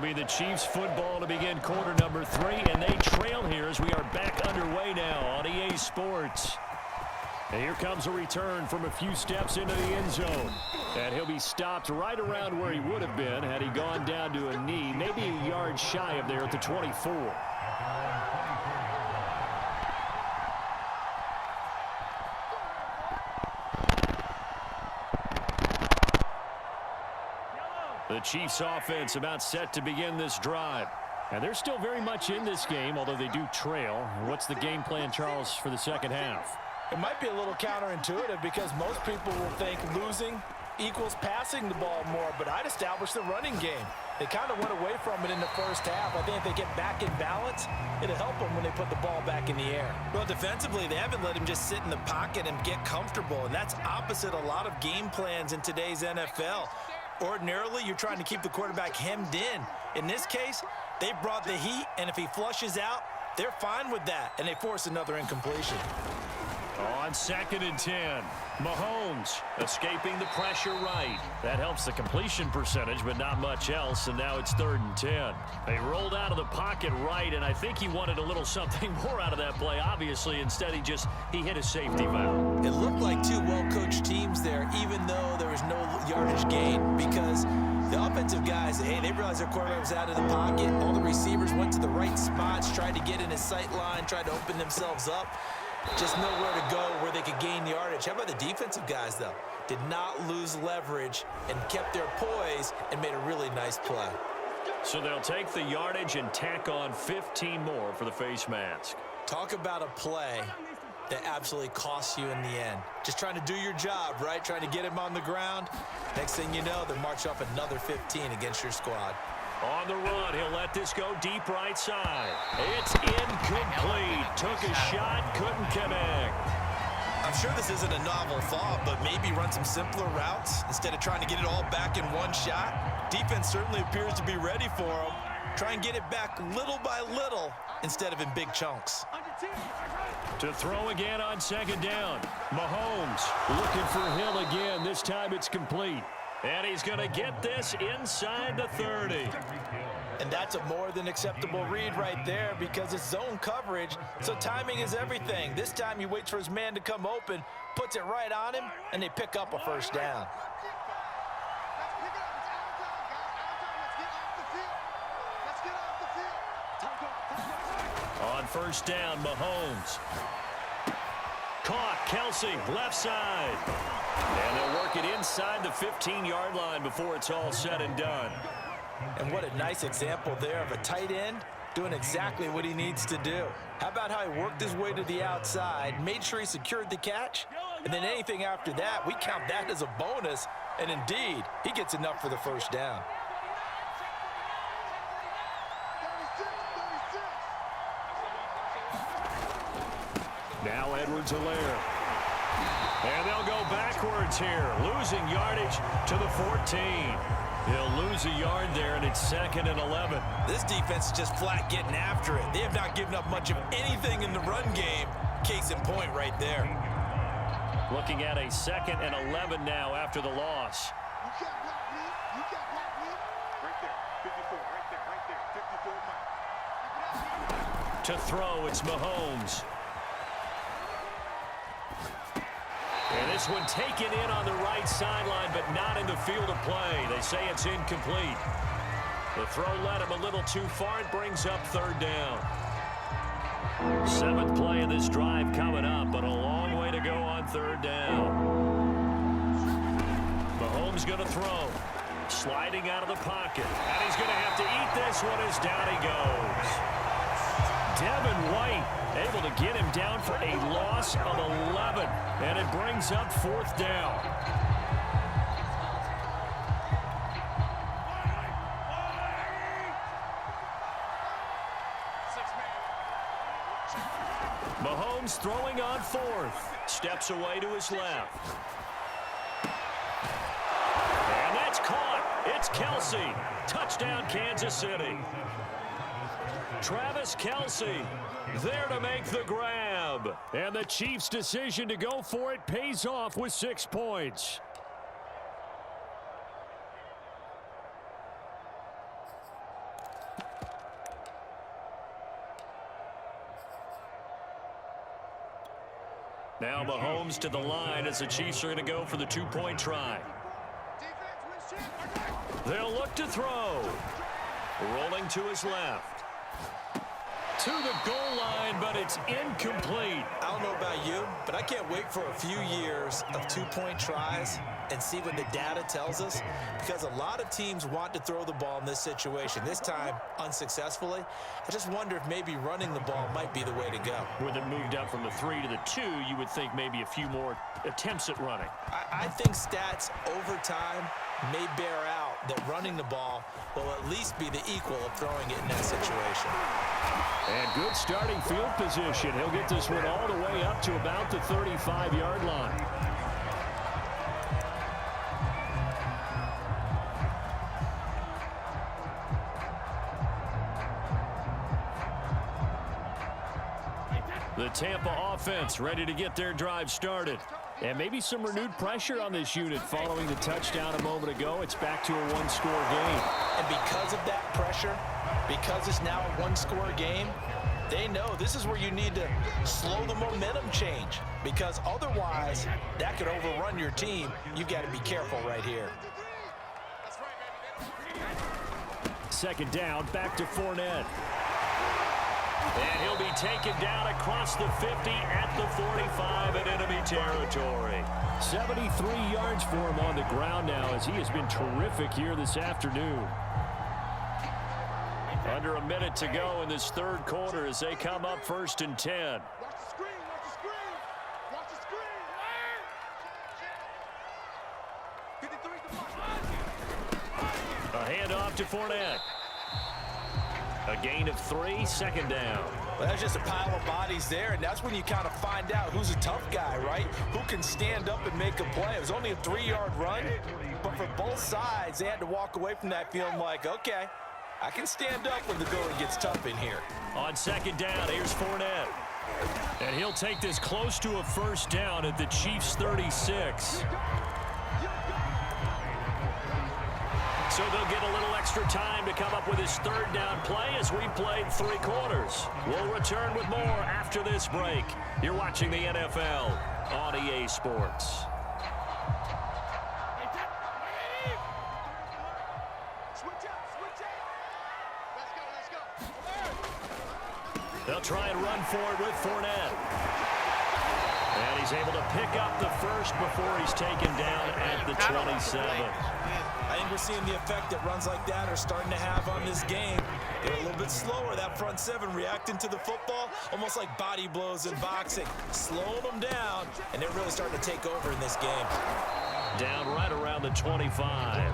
be the Chiefs football to begin quarter number 3, and they trail here as we are back underway now on EA Sports. And here comes a return from a few steps into the end zone. And he'll be stopped right around where he would have been had he gone down to a knee, maybe a yard shy of there at the 24. The Chiefs offense about set to begin this drive. And they're still very much in this game, although they do trail. What's the game plan, Charles, for the second half? It might be a little counterintuitive because most people will think losing equals passing the ball more, but I'd establish the running game. They kind of went away from it in the first half. I think if they get back in balance, it'll help them when they put the ball back in the air. Well, defensively, they haven't let him just sit in the pocket and get comfortable, and that's opposite a lot of game plans in today's NFL. Ordinarily, you're trying to keep the quarterback hemmed in. In this case, they brought the heat, and if he flushes out, they're fine with that, and they force another incompletion. On 2nd and 10, Mahomes escaping the pressure right. That helps the completion percentage, but not much else, and now it's 3rd and 10. They rolled out of the pocket right, and I think he wanted a little something more out of that play, obviously. Instead, he hit a safety valve. It looked like two well-coached teams there, even though there was no yardage gain, because the offensive guys, hey, they realized their quarterback was out of the pocket. All the receivers went to the right spots, tried to get in his sight line, tried to open themselves up. Just nowhere to go where they could gain yardage. How about the defensive guys, though? Did not lose leverage and kept their poise and made a really nice play. So they'll take the yardage and tack on 15 more for the face mask. Talk about a play that absolutely costs you in the end. Just trying to do your job, right? Trying to get him on the ground. Next thing you know, they march off another 15 against your squad. On the run, he'll let this go deep right side. It's incomplete. Took a shot, couldn't connect. I'm sure this isn't a novel thought, but maybe run some simpler routes instead of trying to get it all back in one shot. Defense certainly appears to be ready for him. Try and get it back little by little instead of in big chunks. To throw again on 2nd down. Mahomes looking for Hill again. This time it's complete. And he's going to get this inside the 30. And that's a more than acceptable read right there because it's zone coverage, so timing is everything. This time he waits for his man to come open, puts it right on him, and they pick up a first down. On 1st down, Mahomes. Caught, Kelsey, left side. And they'll work it inside the 15-yard line before it's all said and done. And what a nice example there of a tight end doing exactly what he needs to do. How about how he worked his way to the outside, made sure he secured the catch, and then anything after that, we count that as a bonus. And indeed, he gets enough for the first down. Now Edwards-Helaire. And they'll go backwards here, losing yardage to the 14. He'll lose a yard there, and it's 2nd and 11. This defense is just flat getting after it. They have not given up much of anything in the run game. Case in point right there. Looking at a 2nd and 11 now after the loss. To throw, it's Mahomes. And this one taken in on the right sideline, but not in the field of play. They say it's incomplete. The throw led him a little too far. It brings up 3rd down. 7th play of this drive coming up, but a long way to go on 3rd down. Mahomes going to throw. Sliding out of the pocket. And he's going to have to eat this one as down he goes. Devin White able to get him down for a loss of 11. And it brings up 4th down. Mahomes throwing on 4th. Steps away to his left. And that's caught. It's Kelsey. Touchdown, Kansas City. Travis Kelsey there to make the grab. And the Chiefs' decision to go for it pays off with 6 points. Now Mahomes to the line as the Chiefs are going to go for the two-point try. They'll look to throw. Rolling to his left. To the goal line, but it's incomplete. I don't know about you, but I can't wait for a few years of two-point tries and see what the data tells us, because a lot of teams want to throw the ball in this situation. This time, unsuccessfully. I just wonder if maybe running the ball might be the way to go. With it moved up from the 3 to the 2, you would think maybe a few more attempts at running. I think stats over time may bear out that running the ball will at least be the equal of throwing it in that situation. And good starting field position. He'll get this one all the way up to about the 35-yard line. The Tampa offense ready to get their drive started. And maybe some renewed pressure on this unit following the touchdown a moment ago. It's back to a one-score game. And because of that pressure, because it's now a one-score game, they know this is where you need to slow the momentum change, because otherwise that could overrun your team. You've got to be careful right here. Second down, back to Fournette. And he'll be taken down across the 50 at the 45 in enemy territory. 73 yards for him on the ground now, as he has been terrific here this afternoon. Under a minute to go in this third quarter as they come up 1st and 10. Watch the screen, watch the screen, watch the screen. 53 to 5. A handoff to Fournette. A gain of 3, second down. Well, that's just a pile of bodies there, and that's when you kind of find out who's a tough guy, right? Who can stand up and make a play. It was only a 3-yard run, but for both sides, they had to walk away from that feeling like, okay, I can stand up when the going gets tough in here. On second down, here's Fournette. And he'll take this close to a first down at the Chiefs' 36. So they'll get a little extra time to come up with his third down play as we played 3 quarters. We'll return with more after this break. You're watching the NFL on EA Sports. They'll try and run for it with Fournette. And he's able to pick up the first before he's taken down at the 27. I think we're seeing the effect that runs like that are starting to have on this game. They're a little bit slower, that front 7 reacting to the football, almost like body blows in boxing, slowing them down, and they're really starting to take over in this game. Down right around the 25.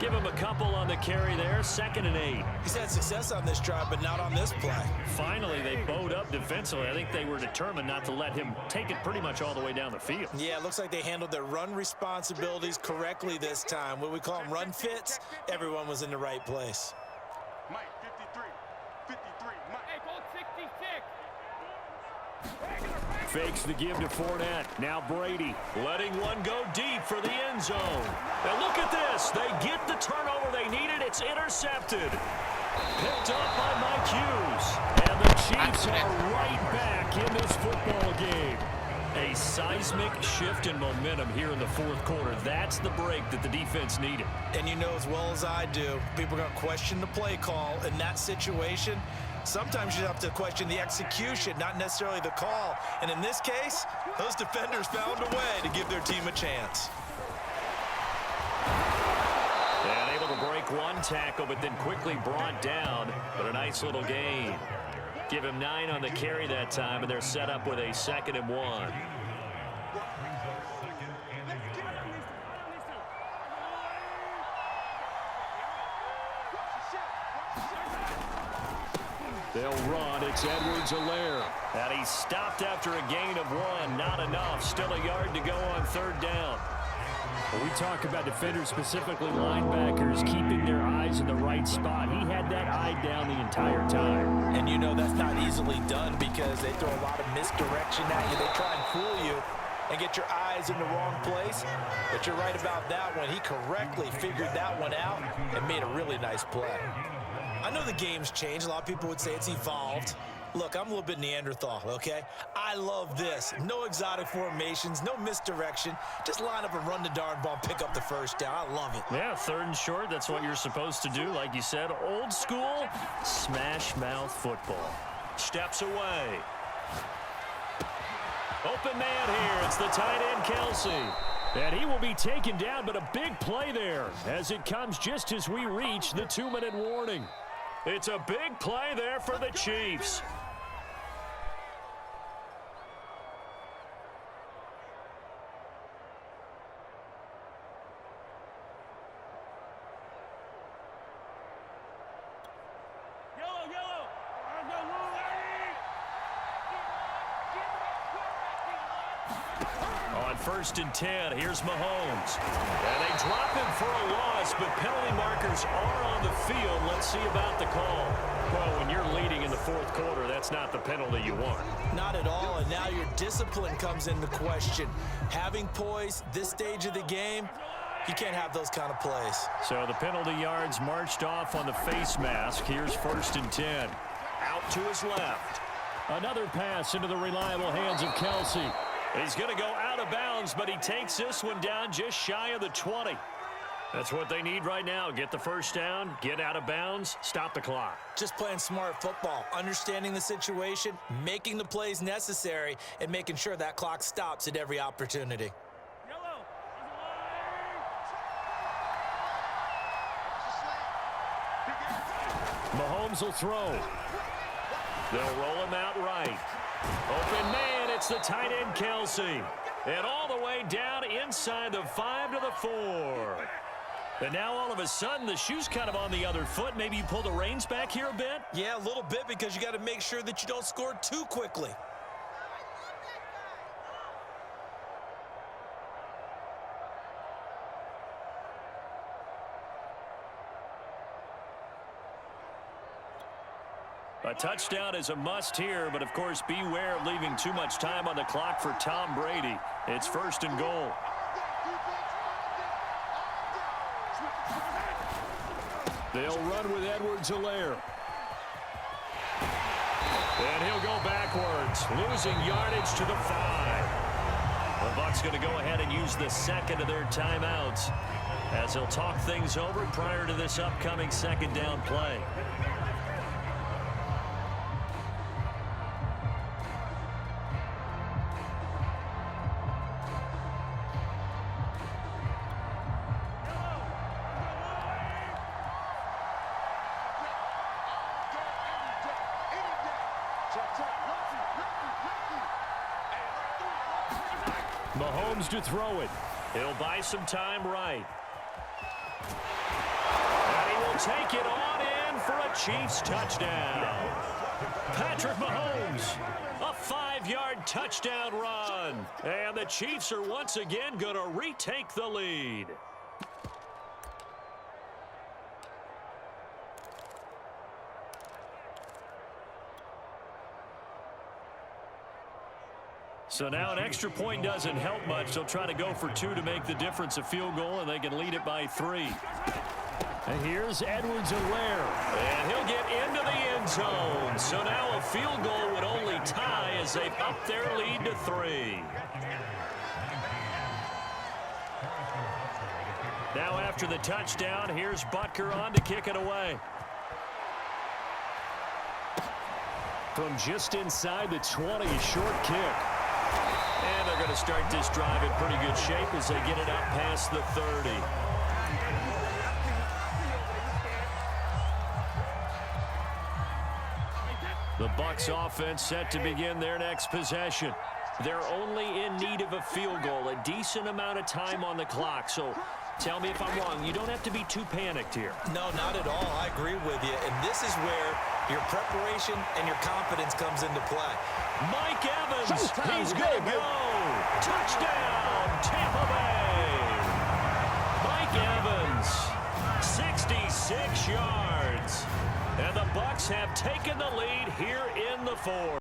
Give him a couple on the carry there, 2nd and 8. He's had success on this drive, but not on this play. Finally, they bowed up defensively. I think they were determined not to let him take it pretty much all the way down the field. Yeah, it looks like they handled their run responsibilities correctly this time. What we call them run fits, everyone was in the right place. Mike, 53, Mike. Hey, goal 66. Fakes the give to Fournette. Now Brady letting one go deep for the end zone. And look at this. They get the turnover they needed. It's intercepted. Picked up by Mike Hughes. And the Chiefs are right back in this football game. A seismic shift in momentum here in the fourth quarter. That's the break that the defense needed. And you know as well as I do, people are going to question the play call in that situation. Sometimes you have to question the execution, not necessarily the call. And in this case, those defenders found a way to give their team a chance. And able to break one tackle, but then quickly brought down. But a nice little gain. Give him 9 on the carry that time, and they're set up with a 2nd and 1. They'll run. It's Edwards-Helaire. And he's stopped after a gain of 1. Not enough. Still a yard to go on 3rd down. When we talk about defenders, specifically linebackers, keeping their eyes in the right spot, he had that eye down the entire time. And you know that's not easily done because they throw a lot of misdirection at you. They try and fool you and get your eyes in the wrong place. But you're right about that one. He correctly figured that one out and made a really nice play. I know the game's changed. A lot of people would say it's evolved. Look, I'm a little bit Neanderthal, okay? I love this. No exotic formations, no misdirection. Just line up and run the darn ball and pick up the first down. I love it. Yeah, 3rd and short, that's what you're supposed to do. Like you said, old school, smash mouth football. Steps away. Open man here. It's the tight end, Kelsey. And he will be taken down, but a big play there as it comes just as we reach the 2-minute warning. It's a big play there for the Chiefs. On 1st and 10, here's Mahomes. And they drop him for a loss, but penalty markers are on the field. Let's see about the call. Well, when you're leading in the 4th quarter, that's not the penalty you want. Not at all, and now your discipline comes into question. Having poise this stage of the game, you can't have those kind of plays. So the penalty yards marched off on the face mask. Here's 1st and 10. Out to his left. Another pass into the reliable hands of Kelsey. He's going to go out of bounds, but he takes this one down just shy of the 20. That's what they need right now. Get the first down, get out of bounds, stop the clock. Just playing smart football, understanding the situation, making the plays necessary, and making sure that clock stops at every opportunity. Mahomes will throw. They'll roll him out right. Open man, it's the tight end, Kelsey. And all the way down inside the 5 to the 4. And now all of a sudden the shoe's kind of on the other foot. Maybe you pull the reins back here a bit? Yeah, a little bit, because you got to make sure that you don't score too quickly. A touchdown is a must here, but of course beware of leaving too much time on the clock for Tom Brady. It's 1st and goal. They'll run with Edwards-Helaire. And he'll go backwards, losing yardage to the 5. The Bucs going to go ahead and use the 2nd of their timeouts as they'll talk things over prior to this upcoming 2nd down play. Mahomes to throw it. He'll buy some time right. And he will take it on in for a Chiefs touchdown. Patrick Mahomes, a 5-yard touchdown run. And the Chiefs are once again going to retake the lead. So now an extra point doesn't help much. They'll try to go for 2 to make the difference a field goal, and they can lead it by 3. And here's Edwards-Helaire. And he'll get into the end zone. So now a field goal would only tie as they've upped their lead to 3. Now after the touchdown, here's Butker on to kick it away. From just inside the 20, short kick. And they're going to start this drive in pretty good shape as they get it up past the 30. The Bucs offense set to begin their next possession. They're only in need of a field goal, a decent amount of time on the clock. So tell me if I'm wrong. You don't have to be too panicked here. No, not at all. I agree with you. And this is where your preparation and your confidence comes into play. Mike Evans, he's going to go. Touchdown, Tampa Bay. Mike Evans, 66 yards. And the Bucs have taken the lead here in the 4th.